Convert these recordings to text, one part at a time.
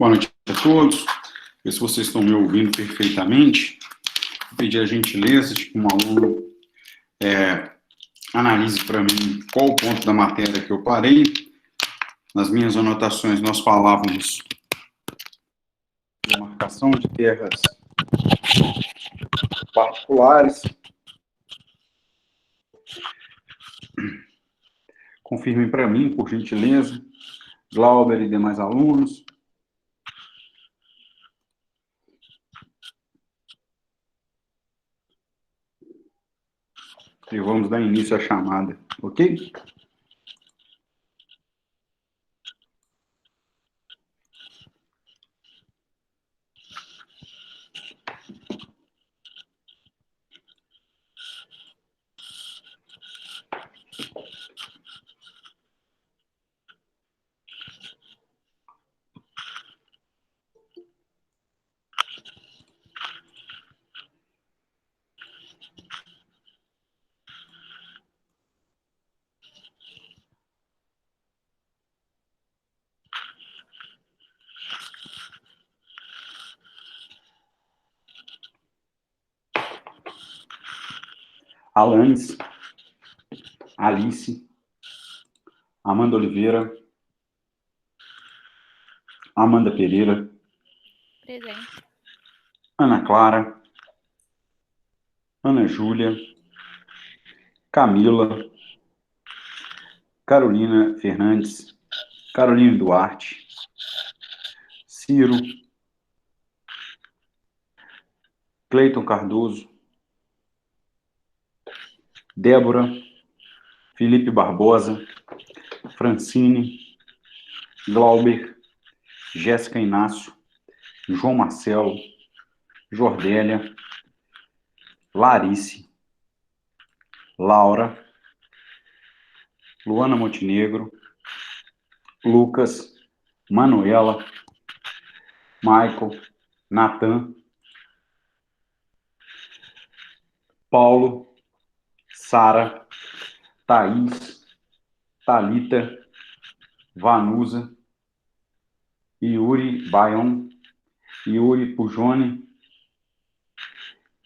Boa noite a todos. Ver se vocês estão me ouvindo perfeitamente. Vou pedir a gentileza de que um aluno analise para mim qual o ponto da matéria que eu parei. Nas minhas anotações, nós falávamos de marcação de terras particulares. Confirmem para mim, por gentileza, Glauber e demais alunos. E vamos dar início à chamada, ok? Alanes, Alice, Amanda Oliveira, Amanda Pereira, Presente. Ana Clara, Ana Júlia, Camila, Carolina Fernandes, Carolina Duarte, Ciro, Cleiton Cardoso, Débora, Felipe Barbosa, Francine, Glauber, Jéssica Inácio, João Marcelo, Jordélia, Larice, Laura, Luana Montenegro, Lucas, Manuela, Michael, Natan, Paulo, Sara, Thaís, Thalita, Vanusa, Yuri Bayon, Yuri Pujone,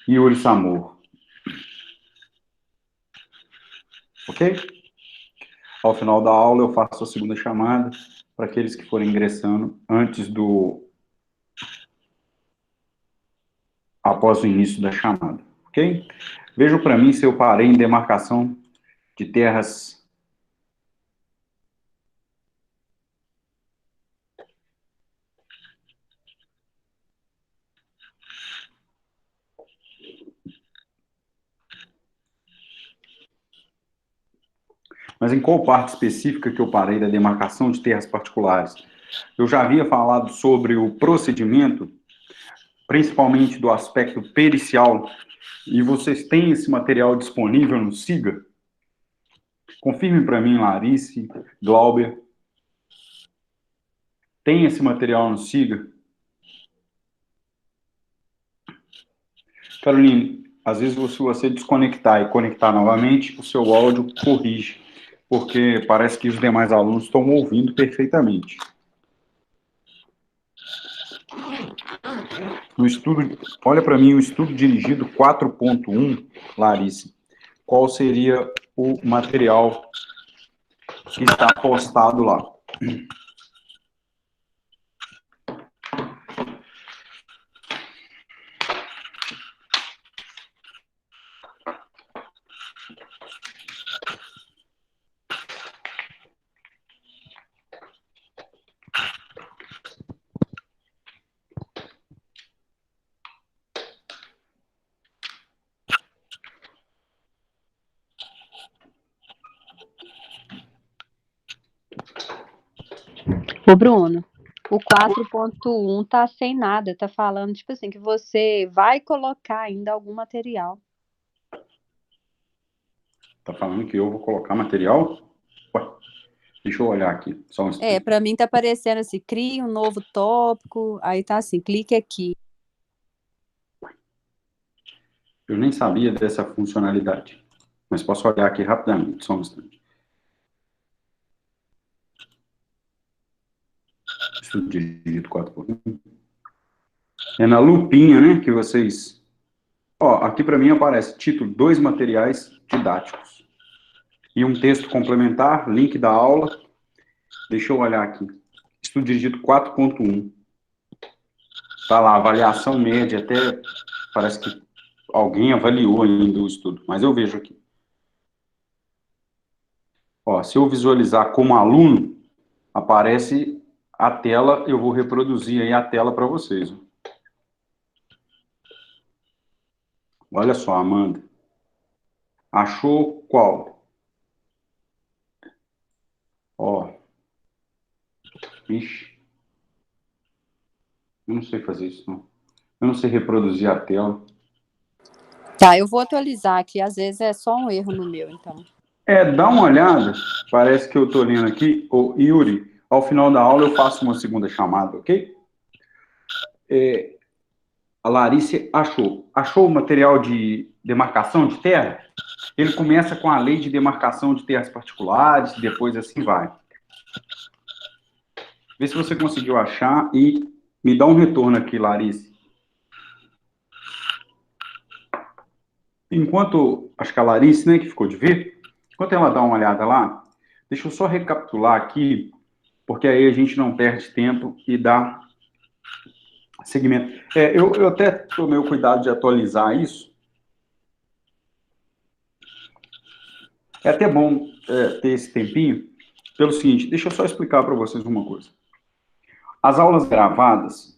Yuri Samor. Ok? Ao final da aula eu faço a segunda chamada para aqueles que forem ingressando após o início da chamada. Ok? Vejam para mim se eu parei em demarcação de terras Mas em qual parte específica que eu parei da demarcação de terras particulares? Eu já havia falado sobre o procedimento, principalmente do aspecto pericial, e vocês têm esse material disponível no SIGA? Confirme para mim, Larice, Glauber. Tem esse material no SIGA? Caroline, às vezes se você desconectar e conectar novamente, o seu áudio corrige, porque parece que os demais alunos estão ouvindo perfeitamente. No estudo, olha para mim o estudo dirigido 4.1, Larice. Qual seria o material que está postado lá? Ô, Bruno, o 4.1 tá sem nada, tá falando, tipo assim, que você vai colocar ainda algum material. Tá falando que eu vou colocar material? Ué, deixa eu olhar aqui, só um instante. Pra mim tá aparecendo assim, crie um novo tópico, aí tá assim, clique aqui. Eu nem sabia dessa funcionalidade, mas posso olhar aqui rapidamente, só um instante. Estudo dirigido 4x1. É na lupinha, né, que vocês... Ó, aqui para mim aparece título, 2 materiais didáticos. E um texto complementar, link da aula. Deixa eu olhar aqui. Estudo dirigido 4.1. Tá lá, avaliação média, até parece que alguém avaliou ainda o estudo, mas eu vejo aqui. Ó, se eu visualizar como aluno, aparece a tela, eu vou reproduzir aí a tela para vocês. Olha só, Amanda. Achou qual? Ó. Ixi. Eu não sei fazer isso, não. Eu não sei reproduzir a tela. Tá, eu vou atualizar aqui, às vezes é só um erro no meu, então. Dá uma olhada. Parece que eu tô lendo aqui. Ô, Yuri, ao final da aula eu faço uma segunda chamada, ok? A Larice achou. Achou o material de demarcação de terra? Ele começa com a lei de demarcação de terras particulares, depois assim vai. Vê se você conseguiu achar e me dá um retorno aqui, Larice. Enquanto, acho que a Larice, né, que ficou de ver, enquanto ela dá uma olhada lá, deixa eu só recapitular aqui, porque aí a gente não perde tempo e dá segmento. Eu até tomei o cuidado de atualizar isso. É até bom ter esse tempinho, pelo seguinte, deixa eu só explicar para vocês uma coisa. As aulas gravadas,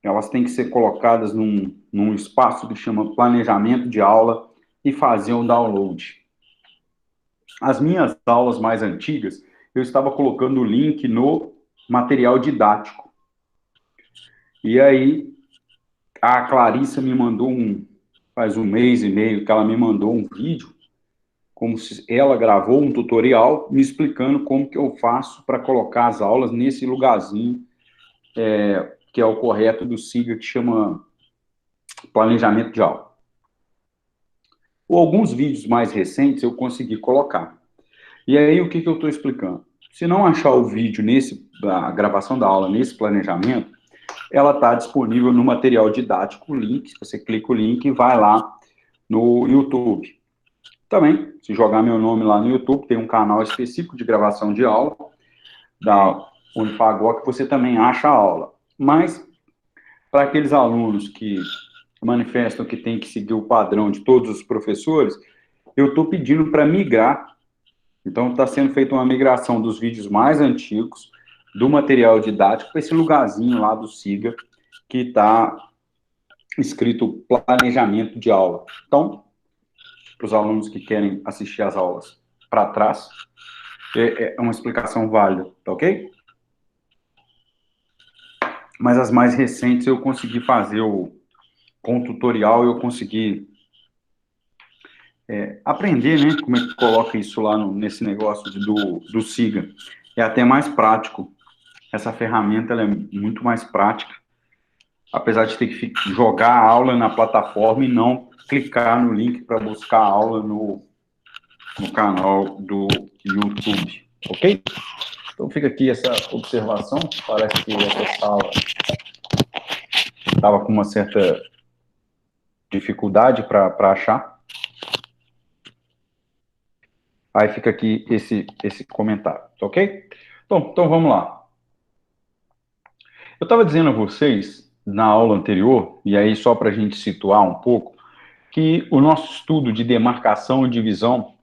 elas têm que ser colocadas num espaço que chama planejamento de aula e fazer o download. As minhas aulas mais antigas, eu estava colocando o link no material didático. E aí, a Clarissa me mandou faz um mês e meio, que ela me mandou um vídeo, como se ela gravou um tutorial me explicando como que eu faço para colocar as aulas nesse lugarzinho, que é o correto do SIGA, que chama planejamento de aula. Ou alguns vídeos mais recentes eu consegui colocar. E aí, o que eu estou explicando? Se não achar o vídeo a gravação da aula nesse planejamento, ela está disponível no material didático, o link, você clica o link e vai lá no YouTube. Também, se jogar meu nome lá no YouTube, tem um canal específico de gravação de aula, da Unipagó, que você também acha a aula. Mas, para aqueles alunos que manifestam que tem que seguir o padrão de todos os professores, eu estou pedindo para migrar. Então, está sendo feita uma migração dos vídeos mais antigos, do material didático, para esse lugarzinho lá do SIGA, que está escrito planejamento de aula. Então, para os alunos que querem assistir as aulas para trás, é uma explicação válida, tá ok? Mas as mais recentes eu consegui fazer com o tutorial, eu consegui aprender, né, como é que coloca isso lá nesse negócio do SIGA. É até mais prático. Essa ferramenta ela é muito mais prática, apesar de ter que jogar a aula na plataforma e não clicar no link para buscar a aula no canal do YouTube, ok? Então fica aqui essa observação, parece que essa sala estava com uma certa dificuldade para achar. Aí fica aqui esse comentário, ok? Então vamos lá. Eu estava dizendo a vocês, na aula anterior, e aí só para a gente situar um pouco, que o nosso estudo de demarcação e divisão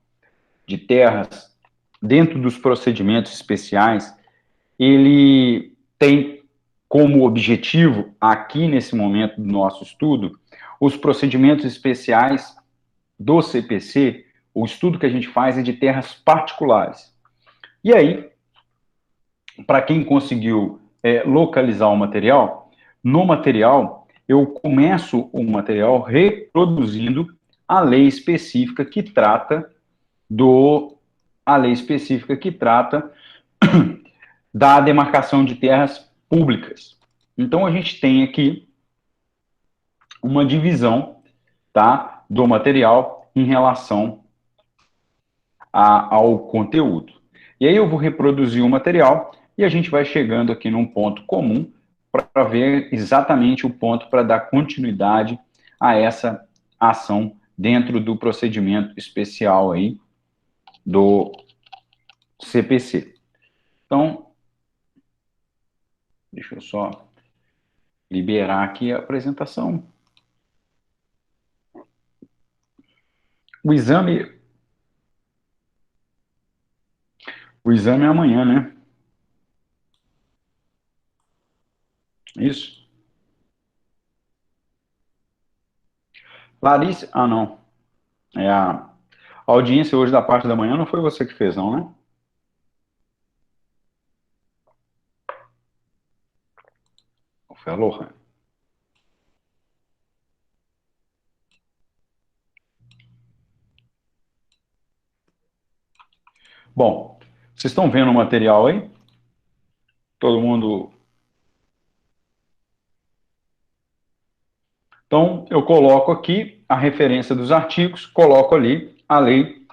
de terras dentro dos procedimentos especiais, ele tem como objetivo, aqui nesse momento do nosso estudo, os procedimentos especiais do CPC. O estudo que a gente faz é de terras particulares. E aí, para quem conseguiu localizar o material, no material eu começo o material reproduzindo a lei específica que trata da demarcação de terras públicas. Então a gente tem aqui uma divisão, tá, do material em relação ao conteúdo. E aí eu vou reproduzir o material e a gente vai chegando aqui num ponto comum para ver exatamente o ponto para dar continuidade a essa ação dentro do procedimento especial aí do CPC. Então, deixa eu só liberar aqui a apresentação. O exame é amanhã, né? Isso. Larissa, não. É a audiência hoje da parte da manhã não foi você que fez, não, né? Foi a Lohan. Bom, vocês estão vendo o material aí? Todo mundo... Então, eu coloco aqui a referência dos artigos, coloco ali a Lei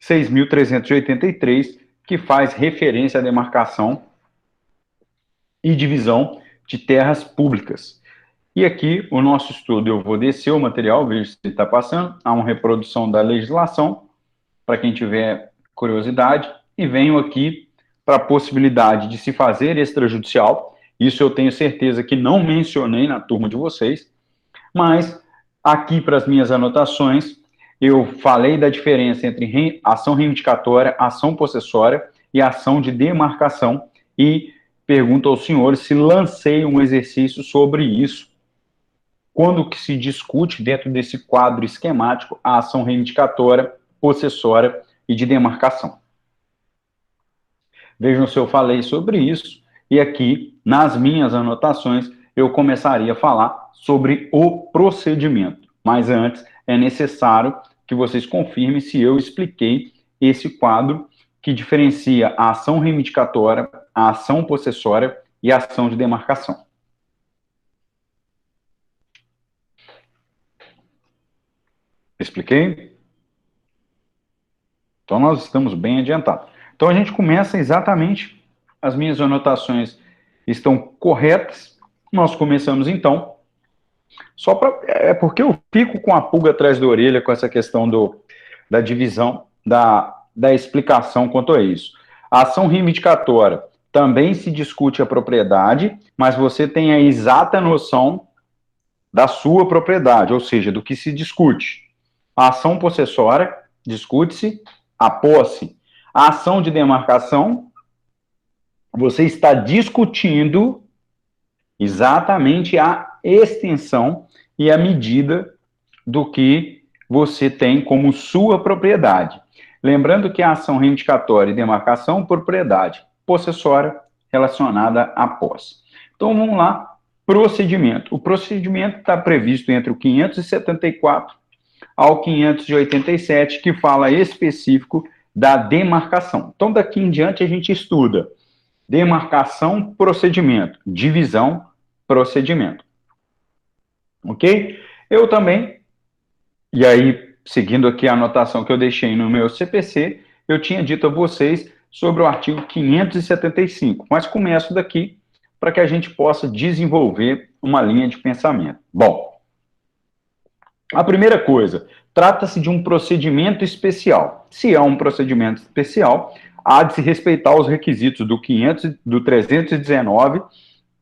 6.383, que faz referência à demarcação e divisão de terras públicas. E aqui, o nosso estudo, eu vou descer o material, vejo se está passando, há uma reprodução da legislação, para quem tiver curiosidade, e venho aqui para a possibilidade de se fazer extrajudicial. Isso eu tenho certeza que não mencionei na turma de vocês, mas aqui para as minhas anotações, eu falei da diferença entre ação reivindicatória, ação possessória e ação de demarcação, e pergunto aos senhores se lancei um exercício sobre isso, quando que se discute dentro desse quadro esquemático a ação reivindicatória, possessória e de demarcação. Vejam se eu falei sobre isso, e aqui, nas minhas anotações, eu começaria a falar sobre o procedimento. Mas antes, é necessário que vocês confirmem se eu expliquei esse quadro que diferencia a ação reivindicatória, a ação possessória e a ação de demarcação. Expliquei? Então, nós estamos bem adiantados. Então, a gente começa exatamente, as minhas anotações estão corretas. Nós começamos, então, só para... É porque eu fico com a pulga atrás da orelha com essa questão da divisão, da explicação quanto a isso. A ação reivindicatória também se discute a propriedade, mas você tem a exata noção da sua propriedade, ou seja, do que se discute. A ação possessória, discute-se a posse. A ação de demarcação, você está discutindo exatamente a extensão e a medida do que você tem como sua propriedade. Lembrando que a ação reivindicatória e demarcação, propriedade possessória relacionada à posse. Então, vamos lá, procedimento. O procedimento está previsto entre o 574 ao 587, que fala específico da demarcação. Então, daqui em diante, a gente estuda demarcação, procedimento, divisão, procedimento. Ok? Eu também, e aí, seguindo aqui a anotação que eu deixei no meu CPC, eu tinha dito a vocês sobre o artigo 575, mas começo daqui para que a gente possa desenvolver uma linha de pensamento. Bom, a primeira coisa, trata-se de um procedimento especial. Se é um procedimento especial, há de se respeitar os requisitos do 319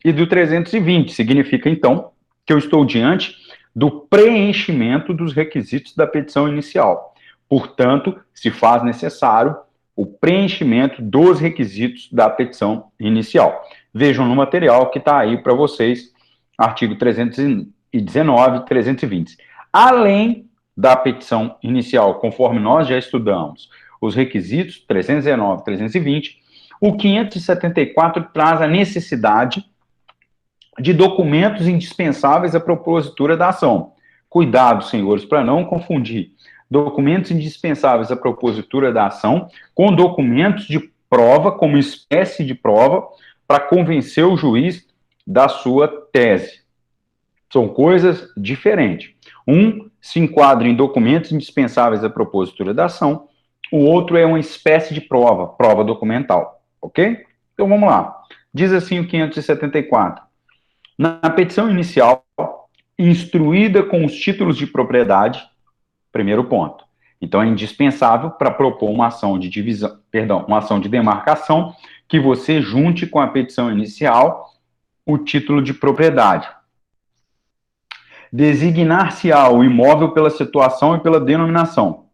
e do 320. Significa, então, que eu estou diante do preenchimento dos requisitos da petição inicial. Portanto, se faz necessário o preenchimento dos requisitos da petição inicial. Vejam no material que está aí para vocês, artigo 319 e 320. Além da petição inicial, conforme nós já estudamos, os requisitos 319 e 320, o 574 traz a necessidade de documentos indispensáveis à propositura da ação. Cuidado, senhores, para não confundir documentos indispensáveis à propositura da ação com documentos de prova, como espécie de prova, para convencer o juiz da sua tese. São coisas diferentes. Um se enquadra em documentos indispensáveis à propositura da ação, o outro é uma espécie de prova, prova documental, ok? Então, vamos lá. Diz assim o 574. Na petição inicial, instruída com os títulos de propriedade, primeiro ponto. Então, é indispensável para propor uma ação de divisão, perdão, uma ação de demarcação, que você junte com a petição inicial o título de propriedade. Designar-se-á o imóvel pela situação e pela denominação.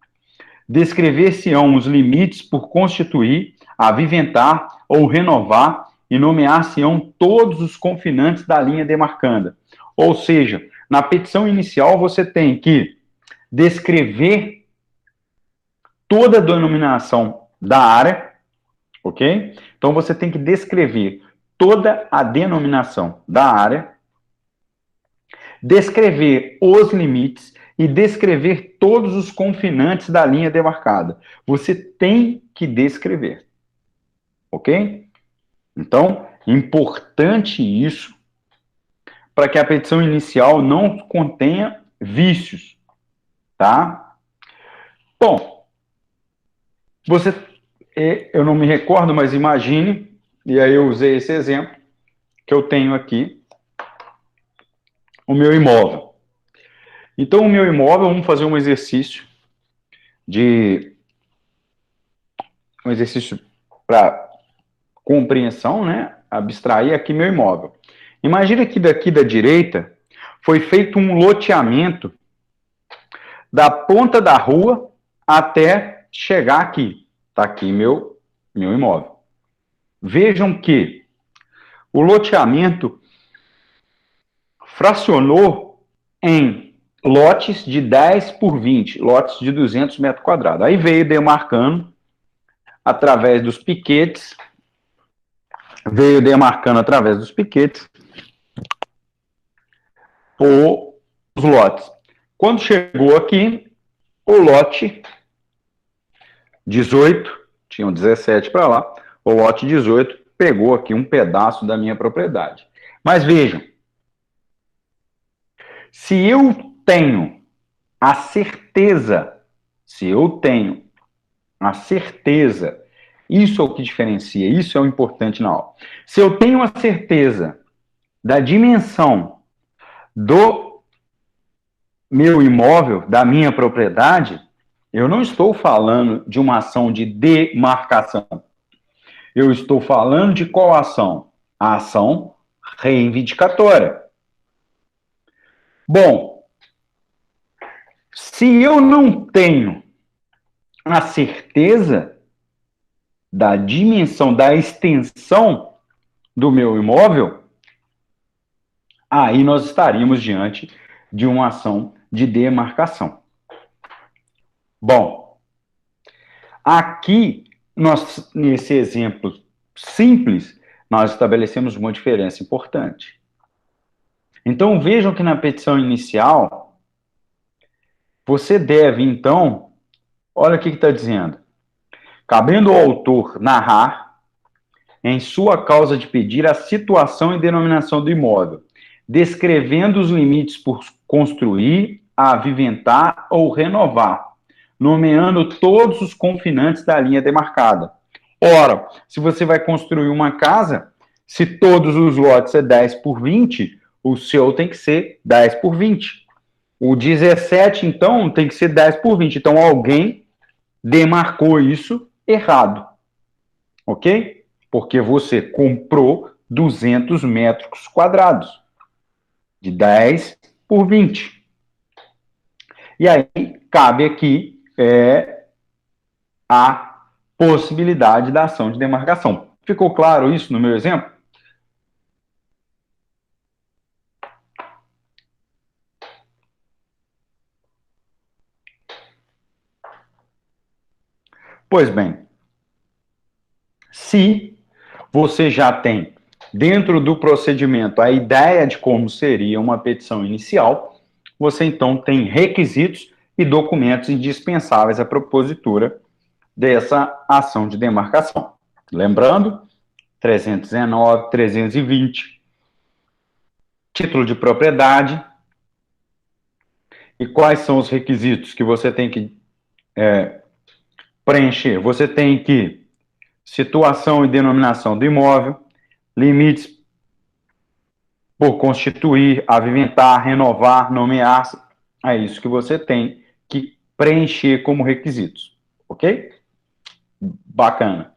Descrever-se-ão os limites por constituir, aviventar ou renovar e nomear-se-ão todos os confinantes da linha demarcanda. Ou seja, na petição inicial você tem que descrever toda a denominação da área, ok? Então você tem que descrever toda a denominação da área, descrever os limites e descrever todos os confinantes da linha demarcada. Você tem que descrever, ok? Então, importante isso para que a petição inicial não contenha vícios, tá? Bom, eu não me recordo, mas imagine, e aí eu usei esse exemplo, que eu tenho aqui o meu imóvel. Então, o meu imóvel, vamos fazer um exercício para compreensão, né? Abstrair aqui meu imóvel. Imagina que daqui da direita foi feito um loteamento da ponta da rua até chegar aqui. Está aqui meu imóvel. Vejam que o loteamento fracionou em lotes de 10 por 20, lotes de 200 metros quadrados. Aí veio demarcando através dos piquetes, os lotes. Quando chegou aqui, o lote 18, tinham 17 para lá, o lote 18 pegou aqui um pedaço da minha propriedade. Mas vejam, se eu tenho a certeza, isso é o que diferencia, isso é o importante na aula. Se eu tenho a certeza da dimensão do meu imóvel, da minha propriedade, eu não estou falando de uma ação de demarcação. Eu estou falando de qual ação? A ação reivindicatória. Bom, se eu não tenho a certeza da dimensão, da extensão do meu imóvel, aí nós estaríamos diante de uma ação de demarcação. Bom, aqui, nesse exemplo simples, nós estabelecemos uma diferença importante. Então, vejam que na petição inicial, você deve, então, olha o que está dizendo. Cabendo ao autor narrar, em sua causa de pedir, a situação e denominação do imóvel, descrevendo os limites por construir, aviventar ou renovar, nomeando todos os confinantes da linha demarcada. Ora, se você vai construir uma casa, se todos os lotes é 10 por 20, o seu tem que ser 10 por 20. O 17, então, tem que ser 10 por 20. Então, alguém demarcou isso errado. Ok? Porque você comprou 200 metros quadrados de 10 por 20. E aí, cabe aqui a possibilidade da ação de demarcação. Ficou claro isso no meu exemplo? Pois bem, se você já tem dentro do procedimento a ideia de como seria uma petição inicial, você então tem requisitos e documentos indispensáveis à propositura dessa ação de demarcação. Lembrando, 319, 320, título de propriedade. E quais são os requisitos que você tem que preencher? Você tem que situação e denominação do imóvel, limites por constituir, aviventar, renovar, nomear. É isso que você tem que preencher como requisitos, ok? Bacana.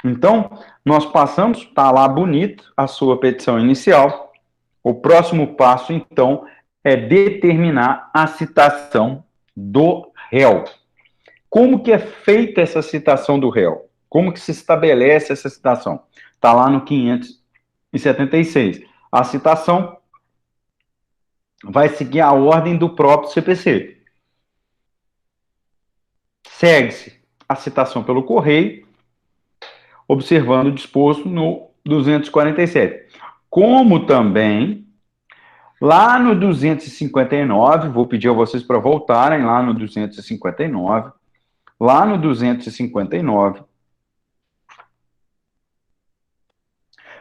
Então, nós passamos, está lá bonito a sua petição inicial. O próximo passo, então, é determinar a citação do réu. Como que é feita essa citação do réu? Como que se estabelece essa citação? Está lá no 576. A citação vai seguir a ordem do próprio CPC. Segue-se a citação pelo correio, observando o disposto no 247. Como também, lá no 259, vou pedir a vocês para voltarem lá no 259, lá no 259,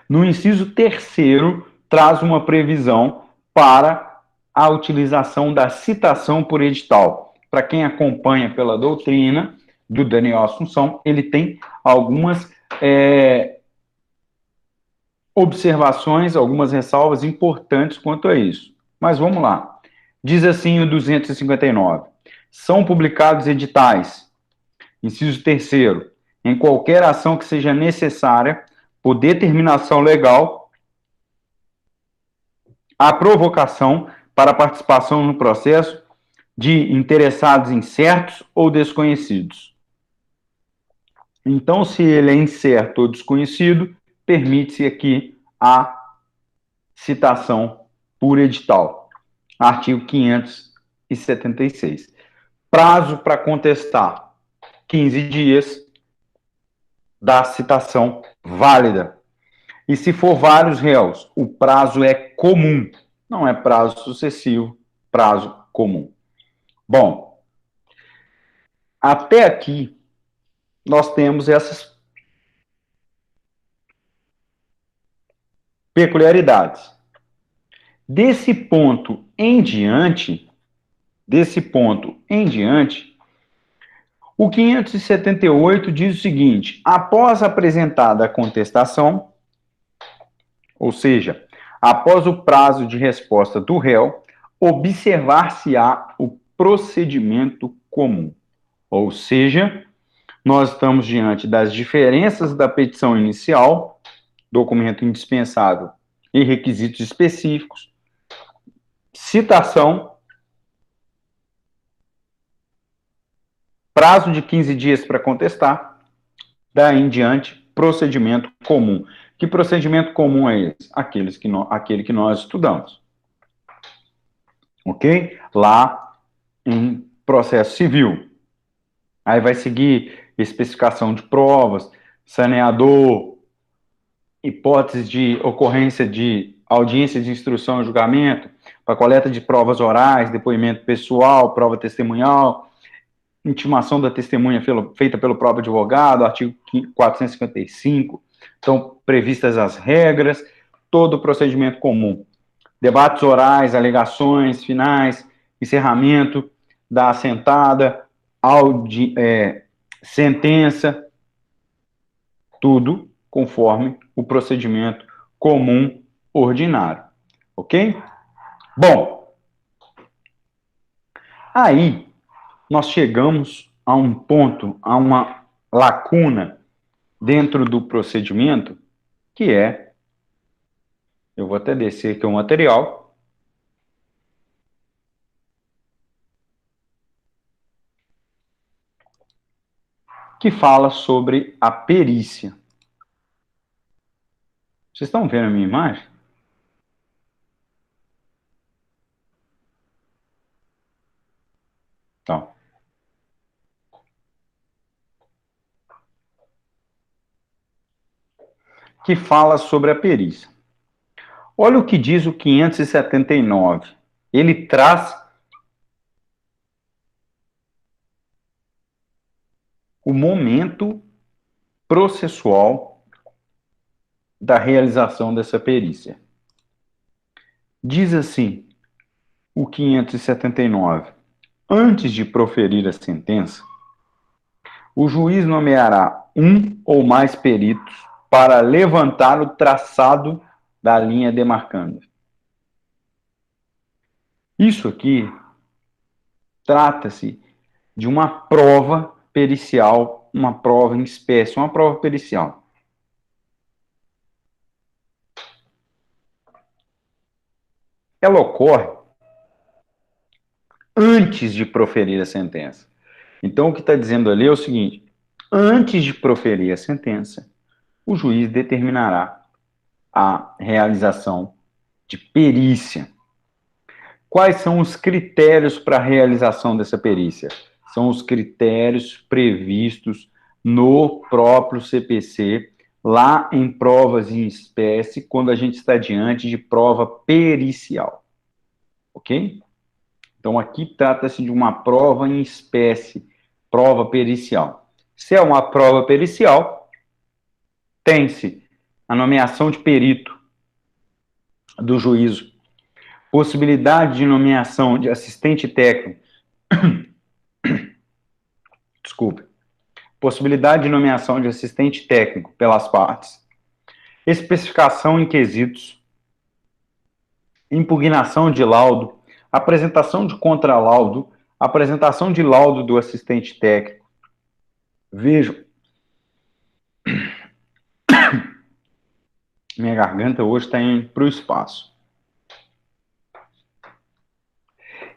no inciso 3º, traz uma previsão para a utilização da citação por edital. Para quem acompanha pela doutrina do Daniel Assunção, ele tem algumas observações, algumas ressalvas importantes quanto a isso. Mas vamos lá. Diz assim o 259. São publicados editais, inciso 3º, em qualquer ação que seja necessária, por determinação legal, a provocação para a participação no processo de interessados incertos ou desconhecidos. Então, se ele é incerto ou desconhecido, permite-se aqui a citação por edital. Artigo 576. Prazo para contestar, 15 dias da citação válida. E se for vários réus, o prazo é comum, não é prazo sucessivo, prazo comum. Bom, até aqui nós temos essas peculiaridades. Desse ponto em diante, o 578 diz o seguinte: após apresentada a contestação, ou seja, após o prazo de resposta do réu, observar-se-á o procedimento comum. Ou seja, nós estamos diante das diferenças da petição inicial, documento indispensável e requisitos específicos, citação, prazo de 15 dias para contestar, daí em diante, procedimento comum. Que procedimento comum é esse? Aquele que nós estudamos. Ok? Lá em processo civil. Aí vai seguir especificação de provas, saneador, hipótese de ocorrência de audiência de instrução e julgamento, para coleta de provas orais, depoimento pessoal, prova testemunhal, intimação da testemunha feita pelo próprio advogado, artigo 455. Estão previstas as regras, todo o procedimento comum. Debates orais, alegações finais, encerramento da assentada, sentença, tudo conforme o procedimento comum ordinário. Ok? Bom, aí nós chegamos a um ponto, a uma lacuna dentro do procedimento, que é, eu vou até descer aqui o material, que fala sobre a perícia. Vocês estão vendo a minha imagem? Então, que fala sobre a perícia. Olha o que diz o 579. Ele traz o momento processual da realização dessa perícia. Diz assim, o 579. Antes de proferir a sentença, o juiz nomeará um ou mais peritos para levantar o traçado da linha demarcanda. Isso aqui trata-se de uma prova pericial, uma prova em espécie, uma prova pericial. Ela ocorre antes de proferir a sentença. Então, o que está dizendo ali é o seguinte: antes de proferir a sentença, o juiz determinará a realização de perícia. Quais são os critérios para a realização dessa perícia? São os critérios previstos no próprio CPC, lá em provas em espécie, quando a gente está diante de prova pericial. Ok? Então, aqui trata-se de uma prova em espécie, prova pericial. Se é uma prova pericial, tem-se a nomeação de perito do juízo, possibilidade de nomeação de assistente técnico, desculpe, possibilidade de nomeação de assistente técnico pelas partes, especificação em quesitos, impugnação de laudo, apresentação de contralaudo, apresentação de laudo do assistente técnico. Vejam, minha garganta hoje está indo para o espaço.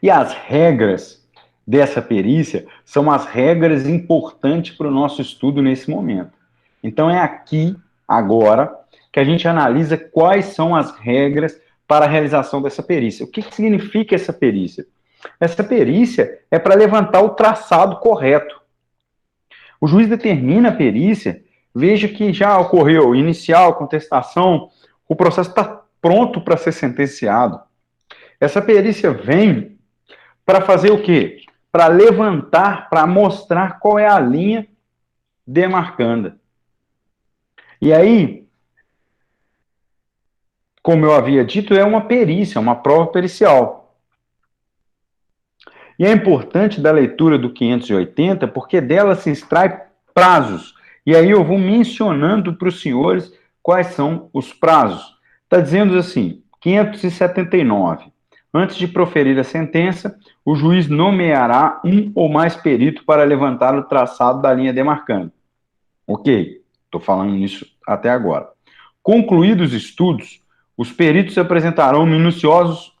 E as regras dessa perícia são as regras importantes para o nosso estudo nesse momento. Então é aqui, agora, que a gente analisa quais são as regras para a realização dessa perícia. O que significa essa perícia? Essa perícia é para levantar o traçado correto. O juiz determina a perícia, veja que já ocorreu inicial, contestação, o processo está pronto para ser sentenciado. Essa perícia vem para fazer o quê? Para levantar, para mostrar qual é a linha demarcanda. E aí, como eu havia dito, é uma perícia, uma prova pericial. E é importante da leitura do 580, porque dela se extrai prazos. E aí eu vou mencionando para os senhores quais são os prazos. Está dizendo assim, 579. Antes de proferir a sentença, o juiz nomeará um ou mais perito para levantar o traçado da linha demarcanda. Ok, estou falando nisso até agora. Concluídos os estudos, os peritos apresentarão minucioso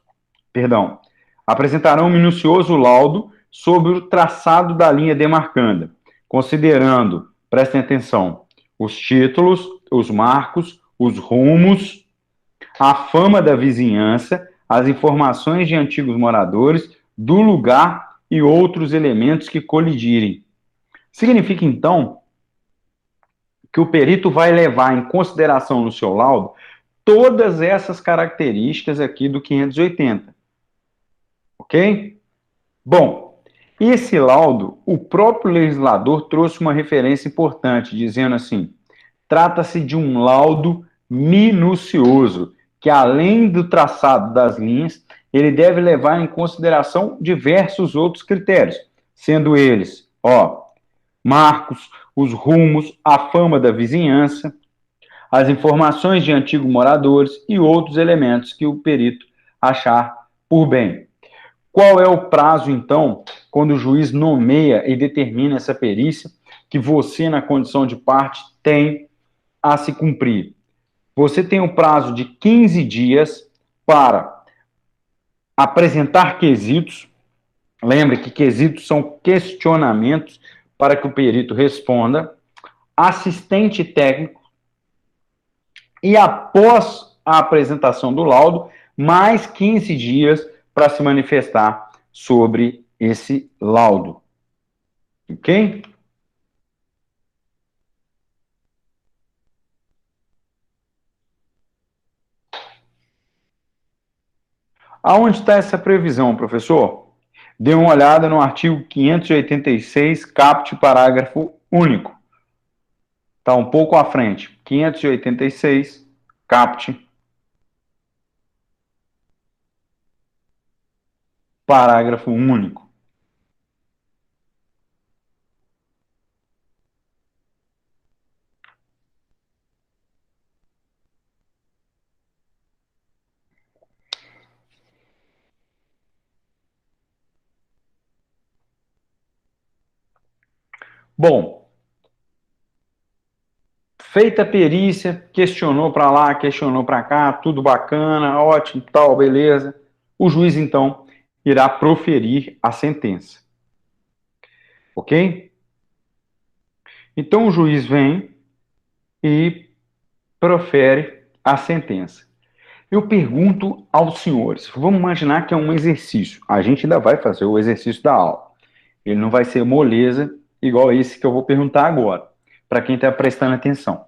laudo sobre o traçado da linha demarcanda, considerando, prestem atenção, os títulos, os marcos, os rumos, a fama da vizinhança, as informações de antigos moradores, do lugar e outros elementos que colidirem. Significa, então, que o perito vai levar em consideração no seu laudo todas essas características aqui do 580. Ok? Bom, esse laudo, o próprio legislador trouxe uma referência importante, dizendo assim: trata-se de um laudo minucioso, que além do traçado das linhas, ele deve levar em consideração diversos outros critérios, sendo eles, marcos, os rumos, a fama da vizinhança, as informações de antigos moradores e outros elementos que o perito achar por bem. Qual é o prazo, então, quando o juiz nomeia e determina essa perícia que você, na condição de parte, tem a se cumprir? Você tem um prazo de 15 dias para apresentar quesitos. Lembre que quesitos são questionamentos para que o perito responda. Assistente técnico. E após a apresentação do laudo, mais 15 dias para se manifestar sobre esse laudo. Ok? Aonde está essa previsão, professor? Dê uma olhada no artigo 586, caput parágrafo único. Está um pouco à frente. 586, caput, parágrafo único. Bom, feita a perícia, questionou para lá, questionou para cá, tudo bacana, ótimo, tal, beleza. O juiz, então, irá proferir a sentença. Ok? Então, o juiz vem e profere a sentença. Eu pergunto aos senhores, vamos imaginar que é um exercício. A gente ainda vai fazer o exercício da aula. Ele não vai ser moleza igual esse que eu vou perguntar agora, para quem está prestando atenção.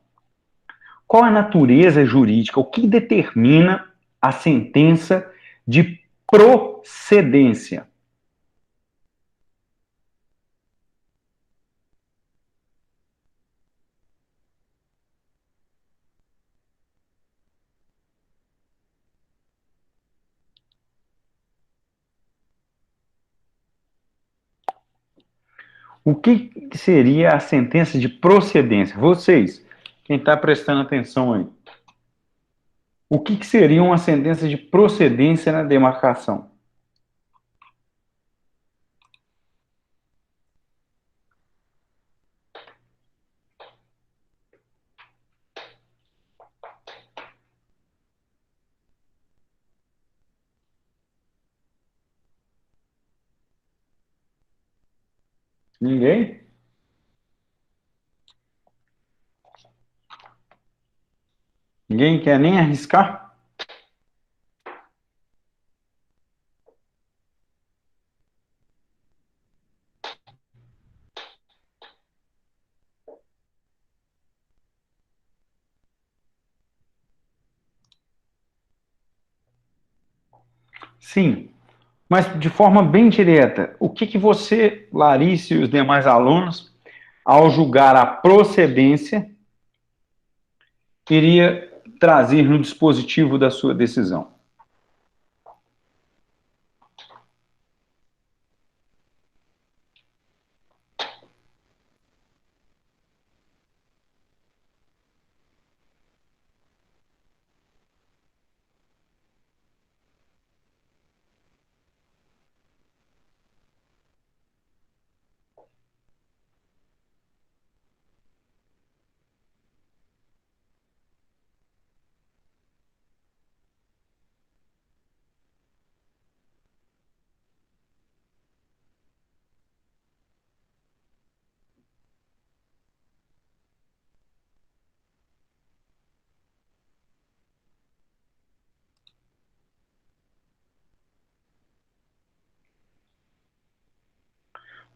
Qual a natureza jurídica? O que determina a sentença de procedência? O que seria a sentença de procedência? Vocês, quem está prestando atenção aí. O que seria uma sentença de procedência na demarcação? Ninguém? Ninguém quer nem arriscar? Sim, mas de forma bem direta, o que você, Larissa e os demais alunos, ao julgar a procedência, iria trazer no dispositivo da sua decisão?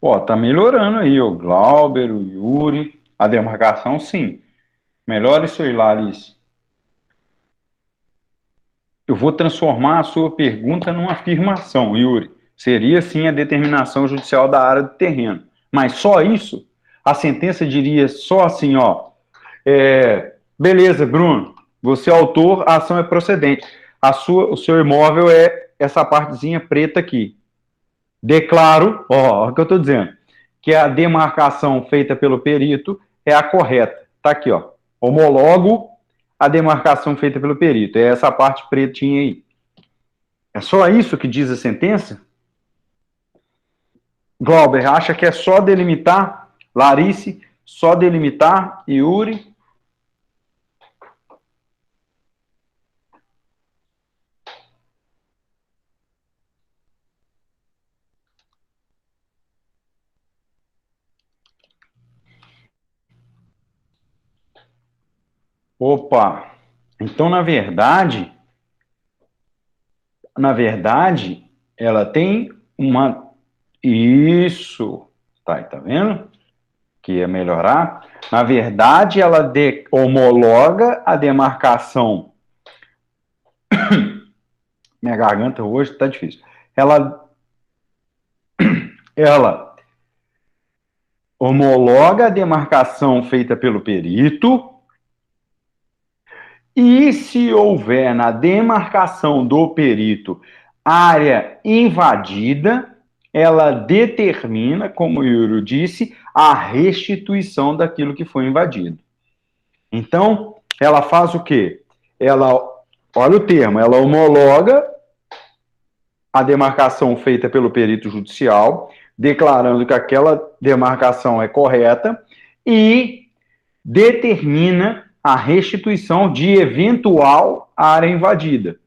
Ó, tá melhorando aí, o Glauber, o Yuri, a demarcação, sim. Melhora isso aí, Larissa. Eu vou transformar a sua pergunta numa afirmação, Yuri. Seria, sim, a determinação judicial da área do terreno. Mas só isso? A sentença diria só assim, ó, beleza, Bruno, você é autor, a ação é procedente. O seu imóvel é essa partezinha preta aqui. Declaro, ó, o que eu estou dizendo, que a demarcação feita pelo perito é a correta. Tá aqui, ó. Homologo a demarcação feita pelo perito. É essa parte pretinha aí. É só isso que diz a sentença? Glauber, acha que é só delimitar? Larice, só delimitar? Yuri? Opa! Então, na verdade, ela tem uma... Isso! Tá vendo? Que ia melhorar. Na verdade, ela homologa a demarcação. Minha garganta hoje está difícil. Ela homologa a demarcação feita pelo perito. E se houver na demarcação do perito área invadida, ela determina, como o Yuri disse, a restituição daquilo que foi invadido. Então, ela faz o quê? Olha o termo, ela homologa a demarcação feita pelo perito judicial, declarando que aquela demarcação é correta e determina a restituição de eventual área invadida.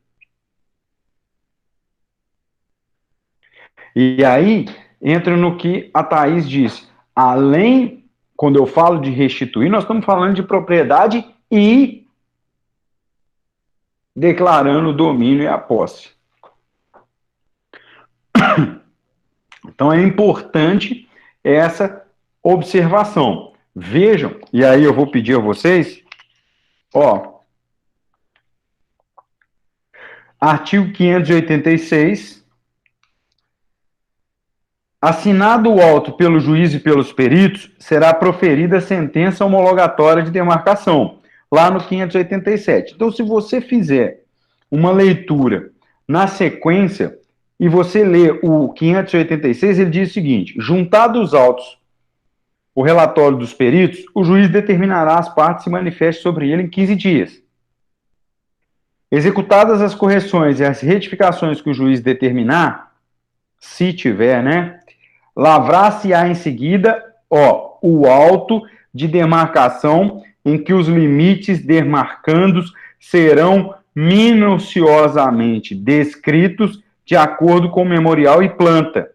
E aí entra no que a Thaís disse. Além, quando eu falo de restituir, nós estamos falando de propriedade e declarando o domínio e a posse. Então é importante essa observação. Vejam, e aí eu vou pedir a vocês, ó, artigo 586, assinado o auto pelo juiz e pelos peritos, será proferida sentença homologatória de demarcação, lá no 587. Então, se você fizer uma leitura na sequência e você lê o 586, ele diz o seguinte: juntados os autos, o relatório dos peritos, o juiz determinará as partes se manifestem sobre ele em 15 dias. Executadas as correções e as retificações que o juiz determinar, se tiver, né, lavrar-se-á em seguida, ó, o auto de demarcação em que os limites demarcandos serão minuciosamente descritos de acordo com o memorial e planta.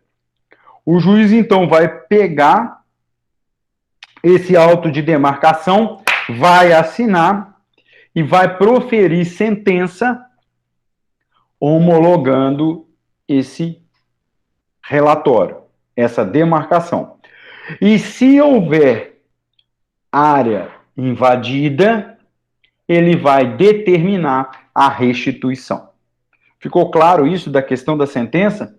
O juiz, então, vai pegar esse auto de demarcação, vai assinar e vai proferir sentença homologando esse relatório, essa demarcação. E se houver área invadida, ele vai determinar a restituição. Ficou claro isso da questão da sentença?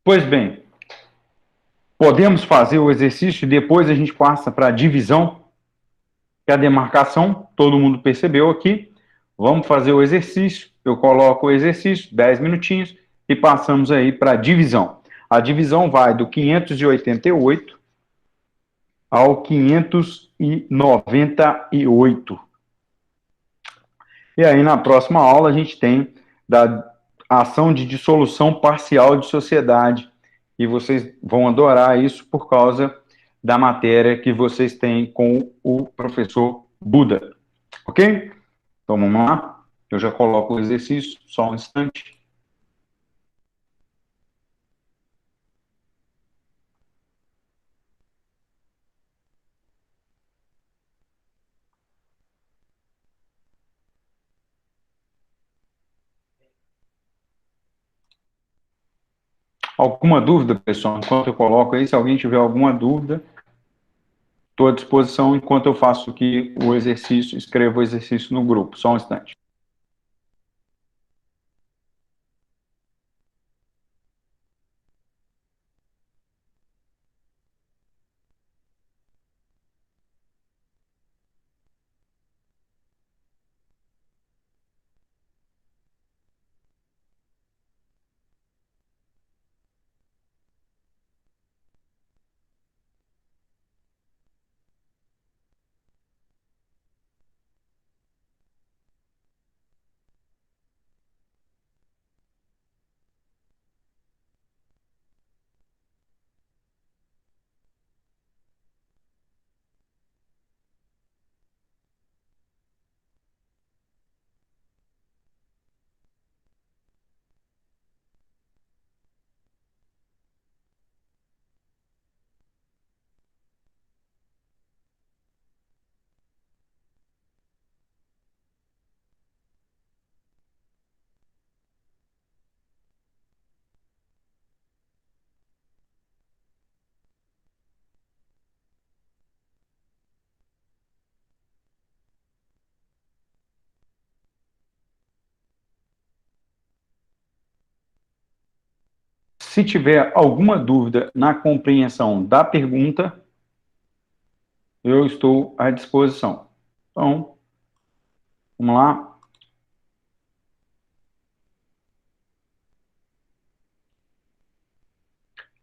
Pois bem, podemos fazer o exercício e depois a gente passa para a divisão, que é a demarcação, todo mundo percebeu aqui. Vamos fazer o exercício, eu coloco o exercício, 10 minutinhos, e passamos aí para a divisão. A divisão vai do 588 ao 598. E aí, na próxima aula, a gente tem da ação de dissolução parcial de sociedade. E vocês vão adorar isso por causa da matéria que vocês têm com o professor Buda. Ok? Então, vamos lá. Eu já coloco o exercício, só um instante. Alguma dúvida, pessoal? Enquanto eu coloco aí, se alguém tiver alguma dúvida, estou à disposição enquanto eu faço aqui o exercício, escrevo o exercício no grupo. Só um instante. Se tiver alguma dúvida na compreensão da pergunta, eu estou à disposição. Então, vamos lá.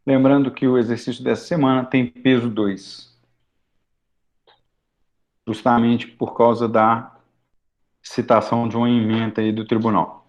Lembrando que o exercício dessa semana tem peso 2, justamente por causa da citação de uma ementa aí do tribunal.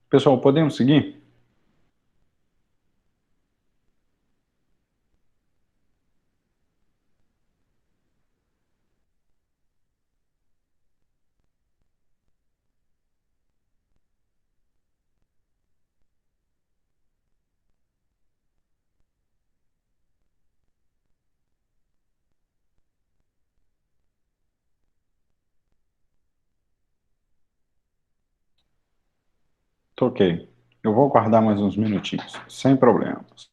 Pessoal, podemos seguir? Ok. Eu vou aguardar mais uns minutinhos, sem problemas.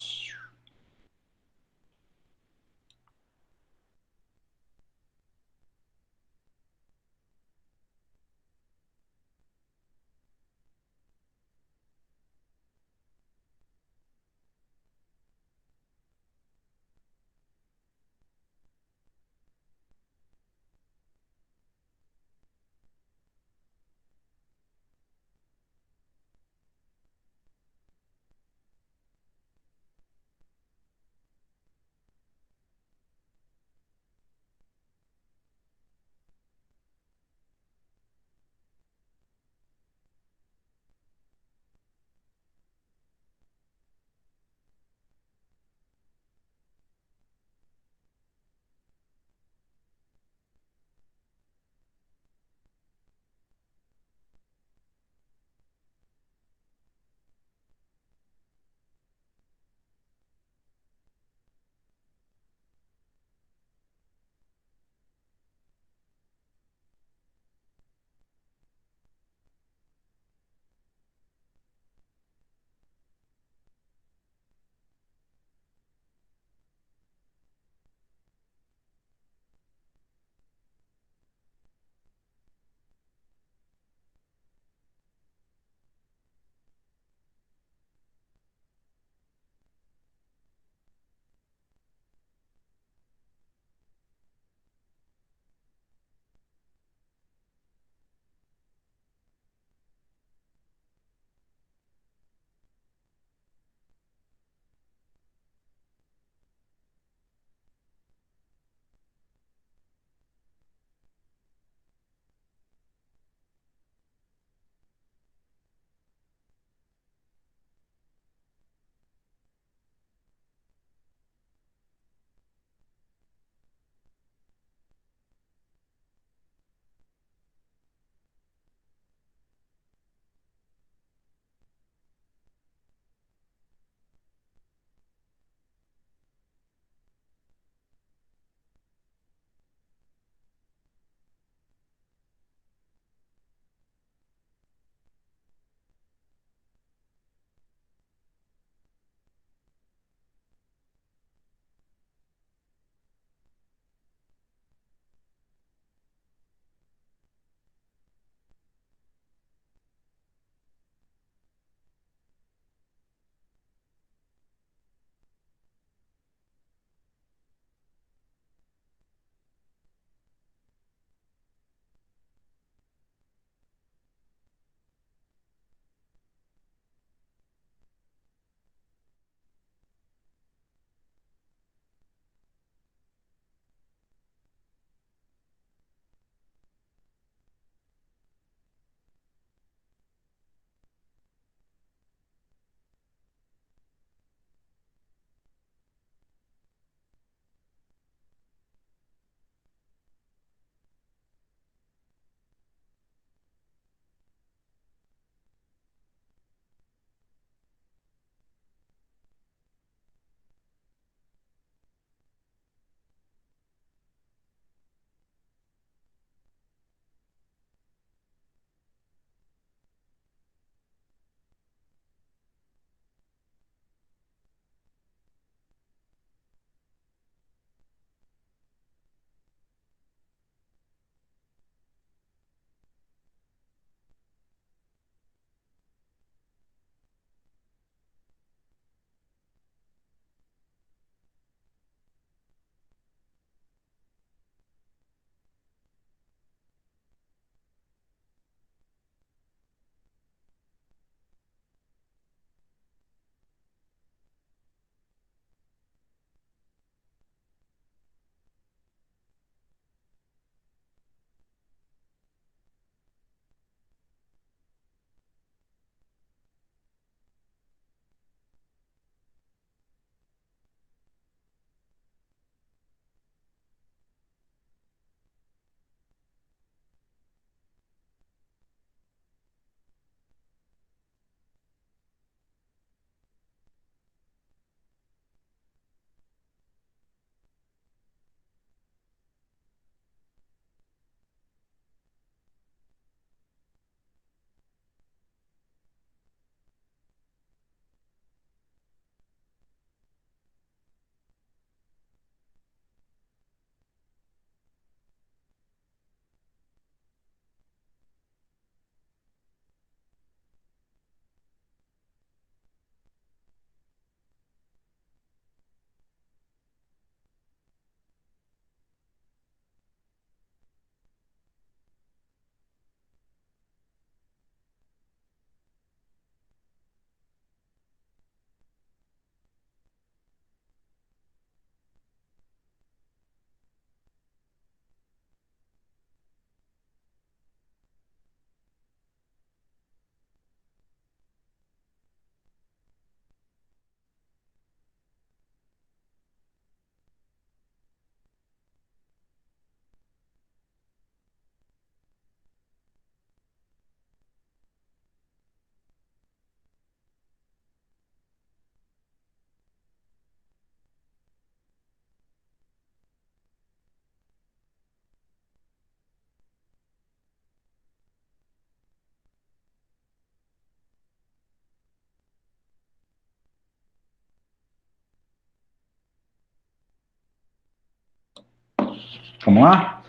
Vamos lá?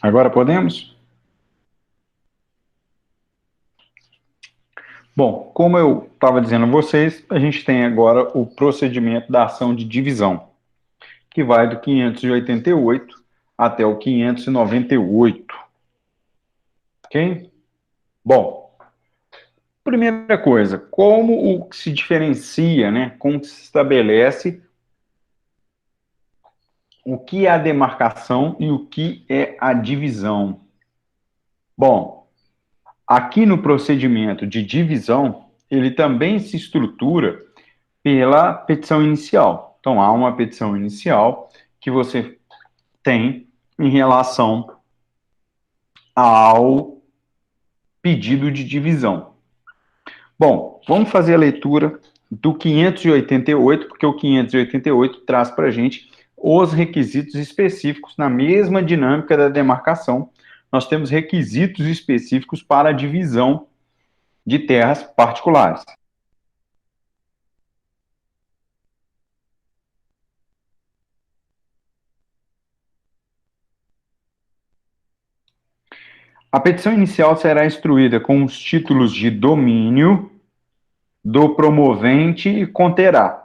Agora podemos? Bom, como eu estava dizendo a vocês, a gente tem agora o procedimento da ação de divisão, que vai do 588 até o 598. Ok? Bom, primeira coisa, como se diferencia, né? Como se estabelece o que é a demarcação e o que é a divisão? Bom, aqui no procedimento de divisão, ele também se estrutura pela petição inicial. Então, há uma petição inicial que você tem em relação ao pedido de divisão. Bom, vamos fazer a leitura do 588, porque o 588 traz para a gente os requisitos específicos na mesma dinâmica da demarcação. Nós temos requisitos específicos para a divisão de terras particulares. A petição inicial será instruída com os títulos de domínio do promovente e conterá.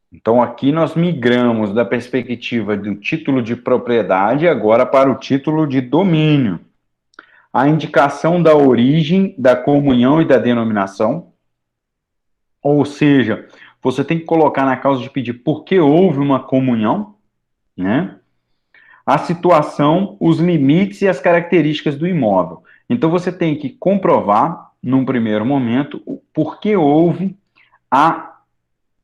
Então, aqui nós migramos da perspectiva do título de propriedade agora para o título de domínio. A indicação da origem, da comunhão e da denominação. Ou seja, você tem que colocar na causa de pedir por que houve uma comunhão, né? A situação, os limites e as características do imóvel. Então, você tem que comprovar, num primeiro momento, o porquê houve a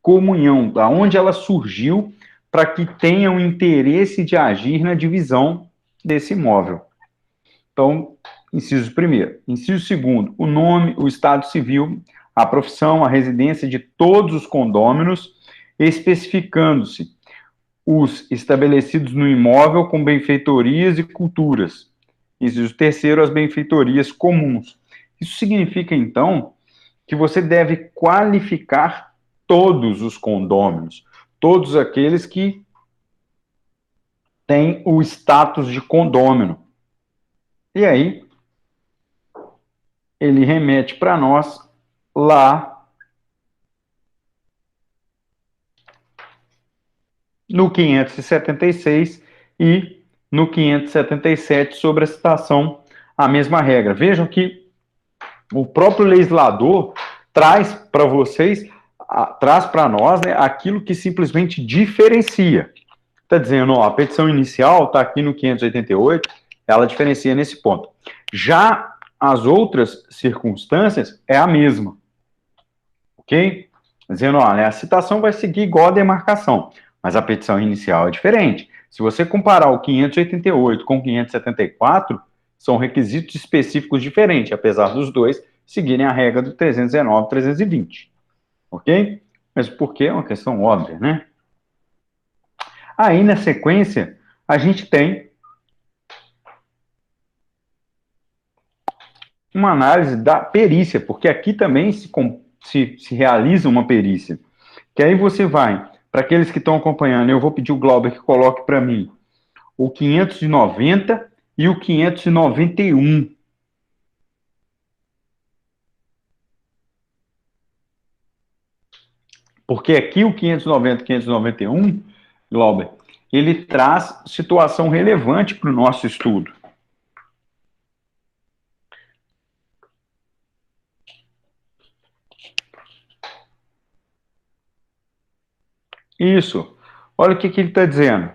comunhão, da onde ela surgiu, para que tenha o interesse de agir na divisão desse imóvel. Então, inciso primeiro. Inciso segundo, o nome, o estado civil, a profissão, a residência de todos os condôminos, especificando-se os estabelecidos no imóvel com benfeitorias e culturas. Inciso terceiro, as benfeitorias comuns. Isso significa, então, que você deve qualificar todos os condôminos, todos aqueles que têm o status de condômino. E aí, ele remete para nós lá no 576 e no 577 sobre a citação, a mesma regra. Vejam que o próprio legislador traz para vocês, traz para nós, né, aquilo que simplesmente diferencia. Está dizendo, ó, a petição inicial está aqui no 588, ela diferencia nesse ponto. Já as outras circunstâncias é a mesma. Ok? Dizendo, olha, a citação vai seguir igual a demarcação, mas a petição inicial é diferente. Se você comparar o 588 com o 574, são requisitos específicos diferentes, apesar dos dois seguirem a regra do 319 e 320. Ok? Mas por quê? É uma questão óbvia, né? Aí, na sequência, a gente tem uma análise da perícia, porque aqui também se realiza uma perícia. Que aí você vai, para aqueles que estão acompanhando, eu vou pedir o Glauber que coloque para mim o 590 e o 591. Porque aqui o 590 e 591, Glauber, ele traz situação relevante para o nosso estudo. Isso. Olha o que ele está dizendo.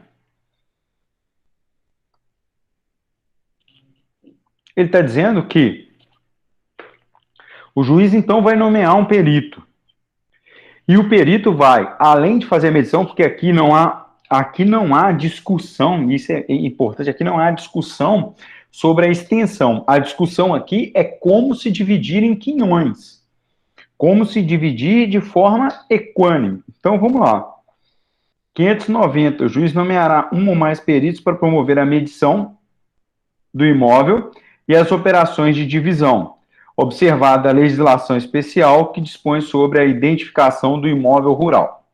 Ele está dizendo que o juiz, então, vai nomear um perito. E o perito vai, além de fazer a medição, porque aqui não há discussão, isso é importante, aqui não há discussão sobre a extensão. A discussão aqui é como se dividir em quinhões. Como se dividir de forma equânime. Então, vamos lá. 590. O juiz nomeará um ou mais peritos para promover a medição do imóvel e as operações de divisão, observada a legislação especial que dispõe sobre a identificação do imóvel rural.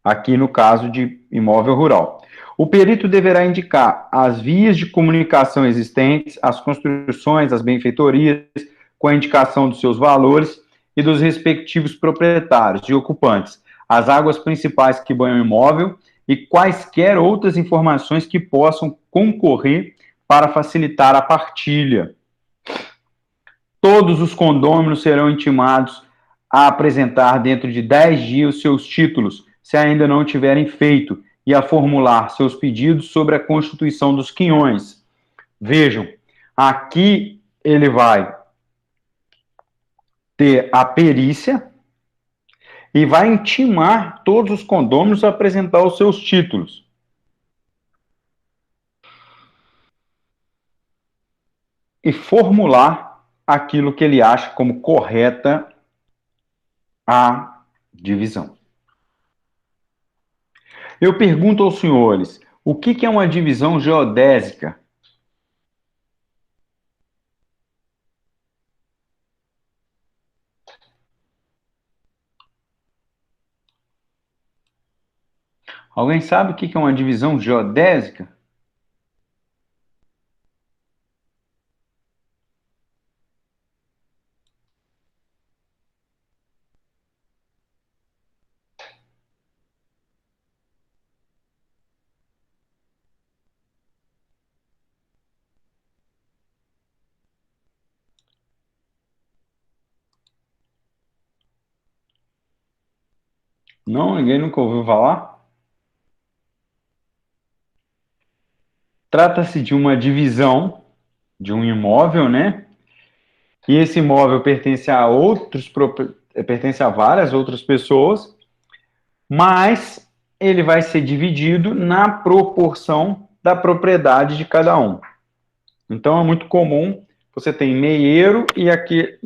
Aqui no caso de imóvel rural. O perito deverá indicar as vias de comunicação existentes, as construções, as benfeitorias, com a indicação dos seus valores e dos respectivos proprietários e ocupantes, as águas principais que banham o imóvel e quaisquer outras informações que possam concorrer para facilitar a partilha. Todos os condôminos serão intimados a apresentar dentro de 10 dias seus títulos, se ainda não tiverem feito, e a formular seus pedidos sobre a constituição dos quinhões. Vejam, aqui ele vai ter a perícia e vai intimar todos os condôminos a apresentar os seus títulos. E formular aquilo que ele acha como correta a divisão. Eu pergunto aos senhores, o que é uma divisão geodésica? Alguém sabe o que é uma divisão geodésica? Não? Ninguém nunca ouviu falar? Trata-se de uma divisão de um imóvel, né? E esse imóvel pertence a várias outras pessoas, mas ele vai ser dividido na proporção da propriedade de cada um. Então é muito comum, você tem meieiro e aqui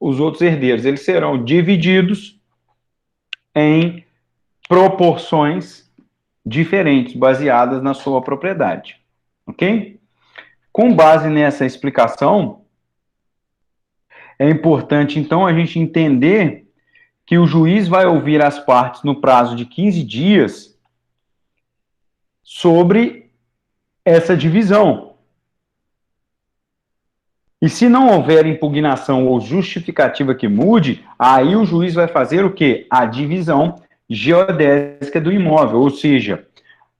os outros herdeiros, eles serão divididos em proporções diferentes, baseadas na sua propriedade. Ok? Com base nessa explicação, é importante, então, a gente entender que o juiz vai ouvir as partes no prazo de 15 dias sobre essa divisão. E se não houver impugnação ou justificativa que mude, aí o juiz vai fazer o quê? A divisão geodésica do imóvel, ou seja,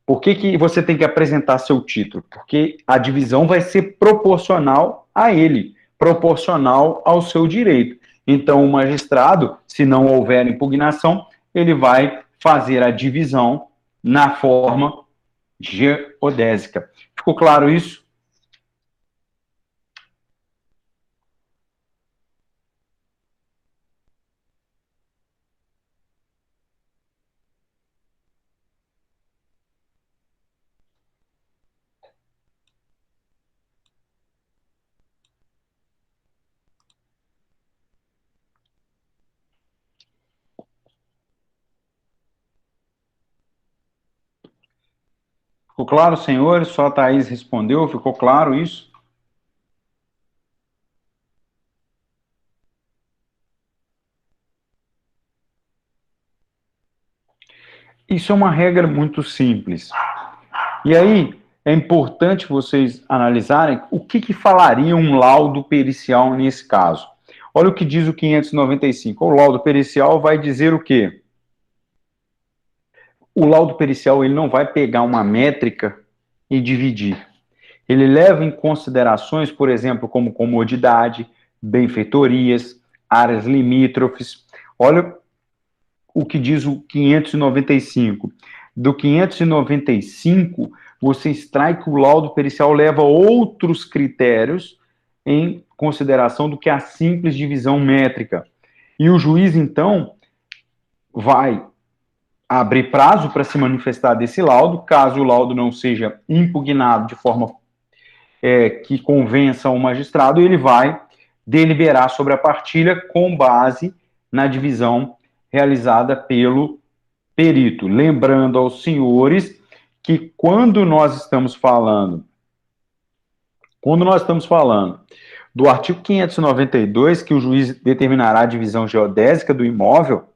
por que você tem que apresentar seu título? Porque a divisão vai ser proporcional a ele, proporcional ao seu direito. Então, o magistrado, se não houver impugnação, ele vai fazer a divisão na forma geodésica. Ficou claro isso? Ficou claro, senhores? Só a Thaís respondeu, ficou claro isso? Isso é uma regra muito simples. E aí, é importante vocês analisarem o que falaria um laudo pericial nesse caso. Olha o que diz o 595. O laudo pericial vai dizer o quê? O laudo pericial ele não vai pegar uma métrica e dividir. Ele leva em considerações, por exemplo, como comodidade, benfeitorias, áreas limítrofes. Olha o que diz o 595. Do 595, você extrai que o laudo pericial leva outros critérios em consideração do que a simples divisão métrica. E o juiz, então, vai abrir prazo para se manifestar desse laudo, caso o laudo não seja impugnado de forma que convença o magistrado, ele vai deliberar sobre a partilha com base na divisão realizada pelo perito. Lembrando aos senhores que quando nós estamos falando do artigo 592, que o juiz determinará a divisão geodésica do imóvel,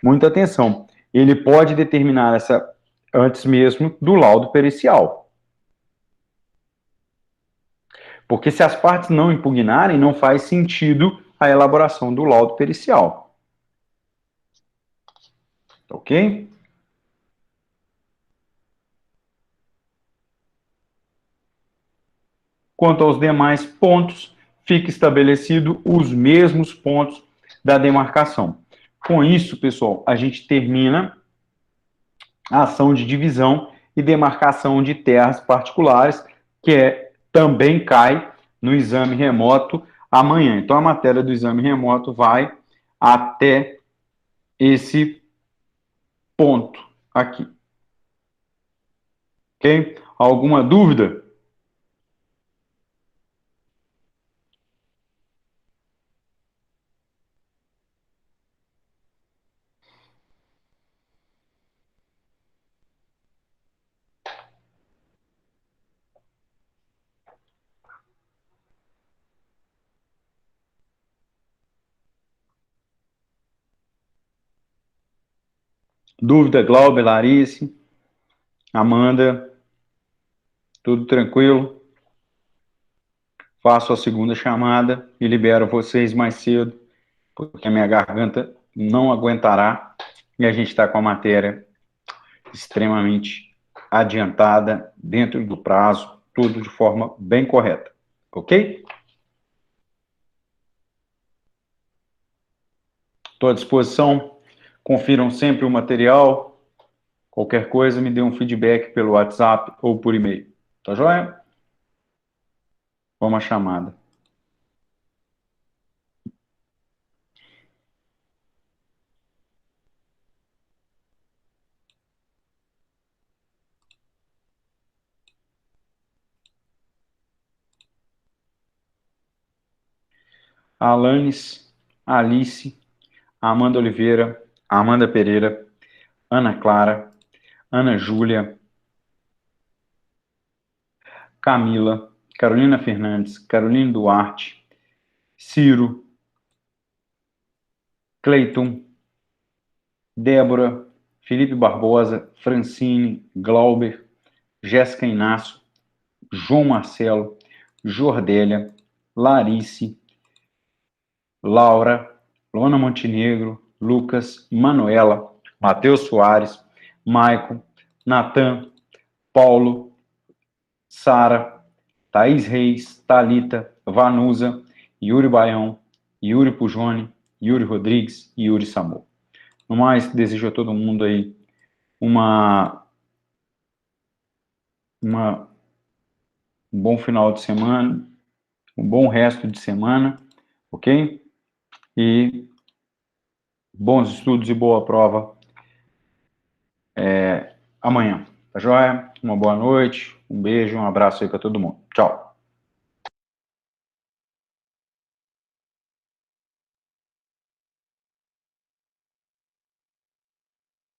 muita atenção, ele pode determinar essa antes mesmo do laudo pericial. Porque se as partes não impugnarem, não faz sentido a elaboração do laudo pericial. Ok? Quanto aos demais pontos, fica estabelecido os mesmos pontos da demarcação. Com isso, pessoal, a gente termina a ação de divisão e demarcação de terras particulares, que também cai no exame remoto amanhã. Então, a matéria do exame remoto vai até esse ponto aqui. Ok? Alguma dúvida? Dúvida, Glauber, Larice, Amanda, tudo tranquilo? Faço a segunda chamada e libero vocês mais cedo, porque a minha garganta não aguentará e a gente está com a matéria extremamente adiantada, dentro do prazo, tudo de forma bem correta. Ok? Estou à disposição. Confiram sempre o material. Qualquer coisa, me dê um feedback pelo WhatsApp ou por e-mail. Tá joia? Vamos à chamada. Alanes, Alice, Amanda Oliveira, Amanda Pereira, Ana Clara, Ana Júlia, Camila, Carolina Fernandes, Carolina Duarte, Ciro, Cleiton, Débora, Felipe Barbosa, Francine, Glauber, Jéssica Inácio, João Marcelo, Jordélia, Larice, Laura, Luana Montenegro, Lucas, Manuela, Matheus Soares, Maicon, Natan, Paulo, Sara, Thaís Reis, Thalita, Vanusa, Yuri Baião, Yuri Pujone, Yuri Rodrigues e Yuri Samor. No mais, desejo a todo mundo aí um bom final de semana, um bom resto de semana, ok? E bons estudos e boa prova amanhã, tá joia? Uma boa noite, um beijo, um abraço aí para todo mundo. Tchau.